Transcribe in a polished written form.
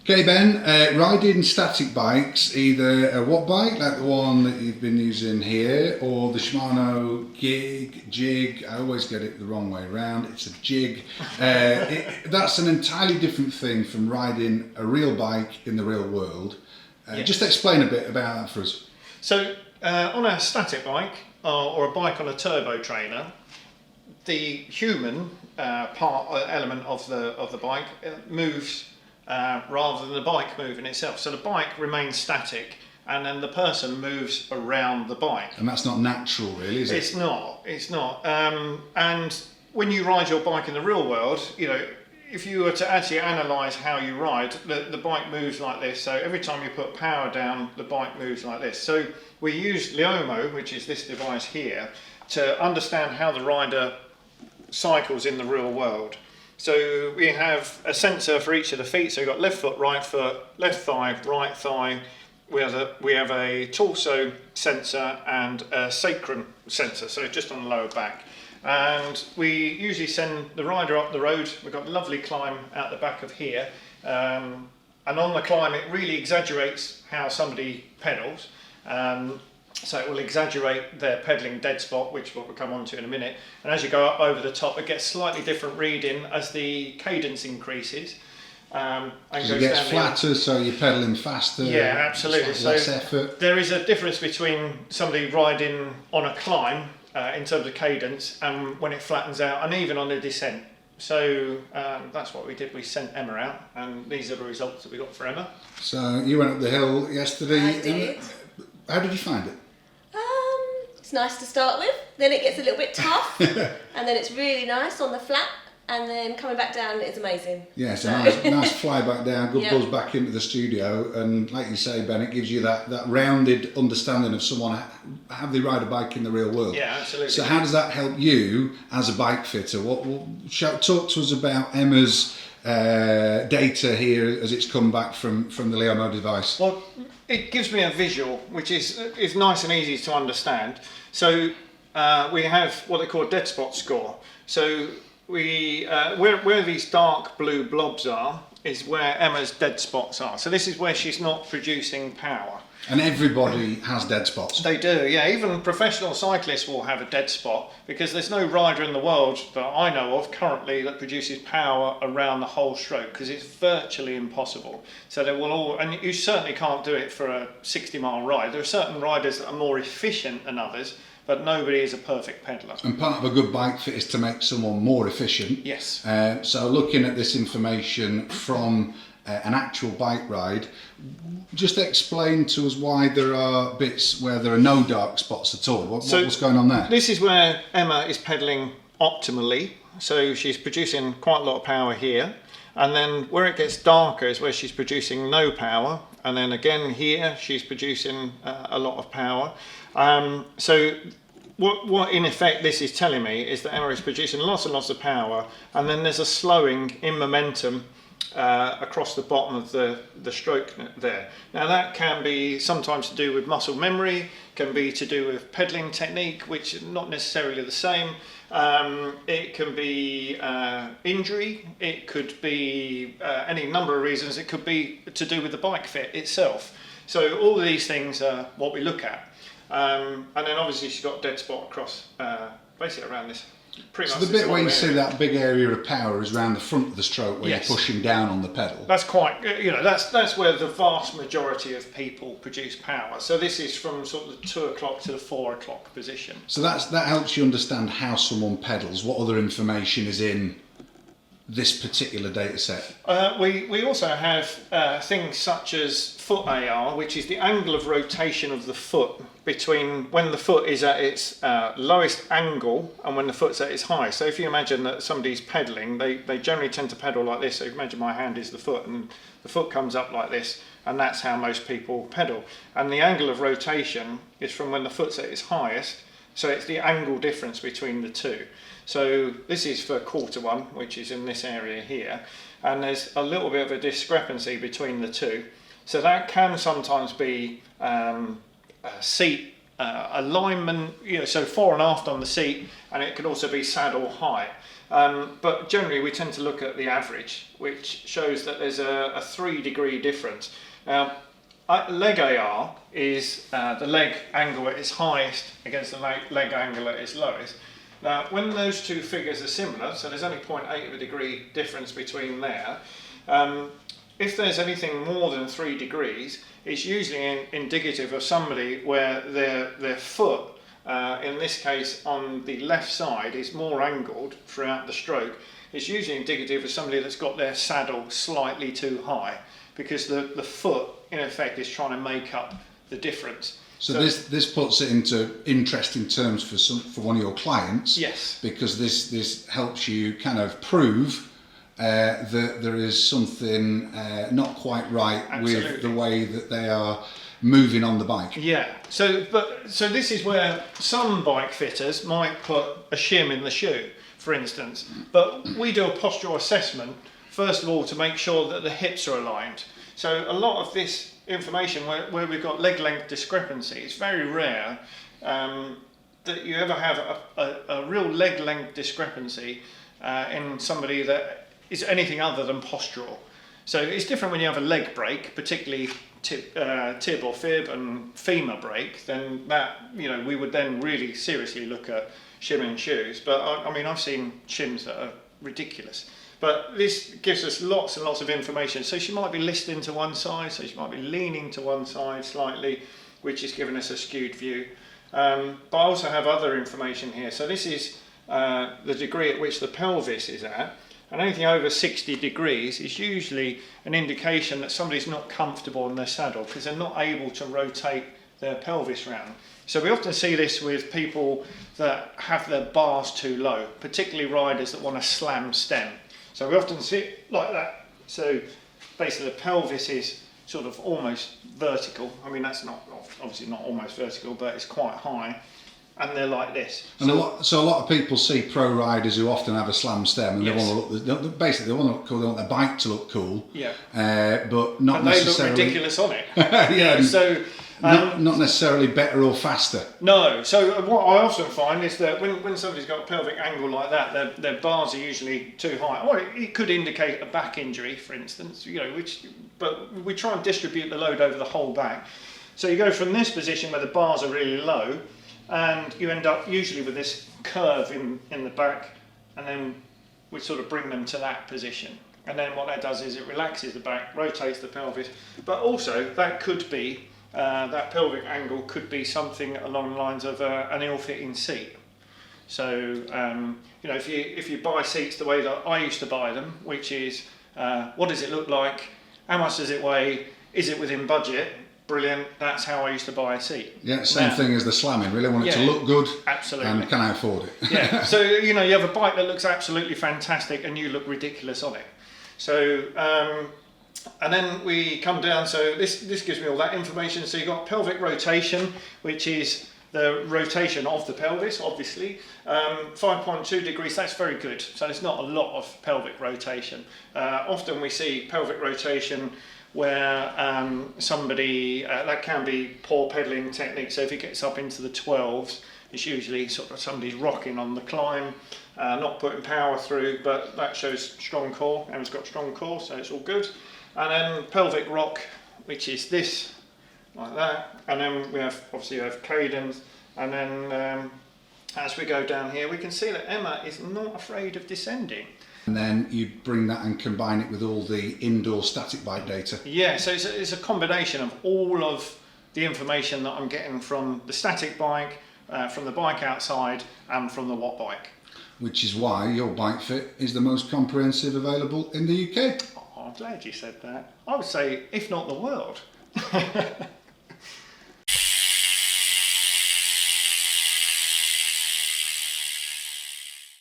Okay, Ben, riding static bikes, either a watt bike like the one that you've been using here, or the Shimano Jig. I always get it the wrong way around. It's a jig. That's an entirely different thing from riding a real bike in the real world. Yes. Just explain a bit about that for us. So on a static bike or a bike on a turbo trainer, the human element of the bike moves rather than the bike moving itself. So the bike remains static, and then the person moves around the bike. And that's not natural, really, is it? It's not. It's not. And when you ride your bike in the real world, you know, if you were to actually analyse how you ride, the bike moves like this. So every time you put power down, the bike moves like this. So we use Leomo, which is this device here, to understand how the rider cycles in the real world. So we have a sensor for each of the feet. So you've got left foot, left thigh, right thigh. We have a torso sensor and a sacrum sensor, so just on the lower back. And we usually send the rider up the road. We've got a lovely climb out the back of here. And on the climb, it really exaggerates how somebody pedals. So it will exaggerate their pedalling dead spot, which we'll come on to in a minute. And as you go up over the top, it gets slightly different reading as the cadence increases. And it gets flatter, so you're pedalling faster. Yeah, absolutely. Less effort. There is a difference between somebody riding on a climb in terms of cadence and when it flattens out, and even on the descent. So that's what we did. We sent Emma out, and these are the results that we got for Emma. So you went up the hill yesterday. I did. How did you find it? It's nice to start with, then it gets a little bit tough, and then it's really nice on the flat, and then coming back down is amazing. Yeah, it's a nice fly back down, good Yep. buzz back into the studio, and like you say, Ben, it gives you that rounded understanding of someone, how they ride a bike in the real world. Yeah, absolutely. So how does that help you as a bike fitter? Talk to us about Emma's data here as it's come back from the Leomo device. Well, it gives me a visual, which is nice and easy to understand. So we have what they call a dead spot score. So we where these dark blue blobs are is where Emma's dead spots are. So this is where she's not producing power. And everybody has dead spots. They do, yeah. Even professional cyclists will have a dead spot, because there's no rider in the world that I know of currently that produces power around the whole stroke, because it's virtually impossible. So they will all, and you certainly can't do it for a 60-mile ride. There are certain riders that are more efficient than others, but nobody is a perfect pedaler. And part of a good bike fit is to make someone more efficient. Yes. So looking at this information from an actual bike ride, just explain to us why there are bits where there are no dark spots at all. What's going on there? This is where Emma is pedaling optimally. So she's producing quite a lot of power here. And then where it gets darker is where she's producing no power. And then again here, she's producing a lot of power. So what in effect this is telling me is that Emma is producing lots and lots of power, and then there's a slowing in momentum across the bottom of the stroke there. Now that can be sometimes to do with muscle memory, can be to do with pedaling technique, which is not necessarily the same. It can be injury, it could be any number of reasons, it could be to do with the bike fit itself. So all of these things are what we look at. And then obviously she's got a dead spot across, basically around this. So the bit where you see that big area of power is around the front of the stroke where Yes. you're pushing down on the pedal. That's quite, that's where the vast majority of people produce power. So this is from sort of the 2 o'clock to the 4 o'clock position. So that helps you understand how someone pedals. What other information is in this particular data set? We also have things such as foot AR, which is the angle of rotation of the foot between when the foot is at its lowest angle and when the foot's at its highest. So if you imagine that somebody's pedaling, they generally tend to pedal like this. So imagine my hand is the foot, and the foot comes up like this, and that's how most people pedal. And the angle of rotation is from when the foot's at its highest, so it's the angle difference between the two. So this is for quarter one, which is in this area here, and there's a little bit of a discrepancy between the two. So that can sometimes be seat alignment, so fore and aft on the seat, and it can also be saddle height. But generally we tend to look at the average, which shows that there's a 3-degree difference. Now, leg AR is the leg angle at its highest against the leg angle at its lowest. Now, when those two figures are similar, so there's only 0.8 of a degree difference between there, if there's anything more than 3 degrees, it's usually indicative of somebody where their foot, in this case on the left side, is more angled throughout the stroke. It's usually indicative of somebody that's got their saddle slightly too high, because the foot, in effect, is trying to make up the difference. So this puts it into interesting terms for one of your clients. Yes. Because this helps you kind of prove that there is something not quite right Absolutely. with the way that they are moving on the bike. Yeah. So this is where some bike fitters might put a shim in the shoe, for instance. But we do a postural assessment first of all to make sure that the hips are aligned. So a lot of this information where we've got leg length discrepancy, it's very rare that you ever have a real leg length discrepancy in somebody that is anything other than postural. So it's different when you have a leg break, particularly tib or fib and femur break, then that, we would then really seriously look at shimming shoes. But I mean, I've seen shims that are ridiculous. But this gives us lots and lots of information. So she might be listing to one side, so she might be leaning to one side slightly, which is giving us a skewed view. But I also have other information here. So this is the degree at which the pelvis is at. And anything over 60 degrees is usually an indication that somebody's not comfortable in their saddle because they're not able to rotate their pelvis round. So we often see this with people that have their bars too low, particularly riders that want to slam stem. So we often see it like that. So basically the pelvis is sort of almost vertical. I mean, that's not obviously not almost vertical, but it's quite high. And they're like this. And a lot of people see pro riders who often have a slam stem, and Yes. they want to look. Basically, they want to look cool. They want their bike to look cool. Yeah. But not And they look necessarily. ridiculous on it. Yeah. So. Not necessarily better or faster. No, so what I often find is that when somebody's got a pelvic angle like that, their bars are usually too high. Or it could indicate a back injury, for instance, but we try and distribute the load over the whole back. So you go from this position where the bars are really low, and you end up usually with this curve in the back, and then we sort of bring them to that position. And then what that does is it relaxes the back, rotates the pelvis, but also that could be that pelvic angle could be something along the lines of an ill-fitting seat. So if you buy seats the way that I used to buy them, which is what does it look like, how much does it weigh, is it within budget? Brilliant. That's how I used to buy a seat. Yeah, same thing as the slamming. Really want it to look good. Absolutely. And can I afford it? Yeah. So you have a bike that looks absolutely fantastic, and you look ridiculous on it. So. And then we come down, so this gives me all that information. So you've got pelvic rotation, which is the rotation of the pelvis, obviously. 5.2 degrees, that's very good. So there's not a lot of pelvic rotation. Often we see pelvic rotation where somebody, that can be poor pedaling technique. So if it gets up into the 12s, it's usually sort of somebody's rocking on the climb, not putting power through, but that shows strong core. Emma's got strong core, so it's all good. And then pelvic rock, which is this, like that. And then we have cadence. And then as we go down here, we can see that Emma is not afraid of descending. And then you bring that and combine it with all the indoor static bike data. Yeah, so it's a combination of all of the information that I'm getting from the static bike, from the bike outside, and from the watt bike. Which is why your Bike Fit is the most comprehensive available in the UK. I'm glad you said that. I would say, if not the world.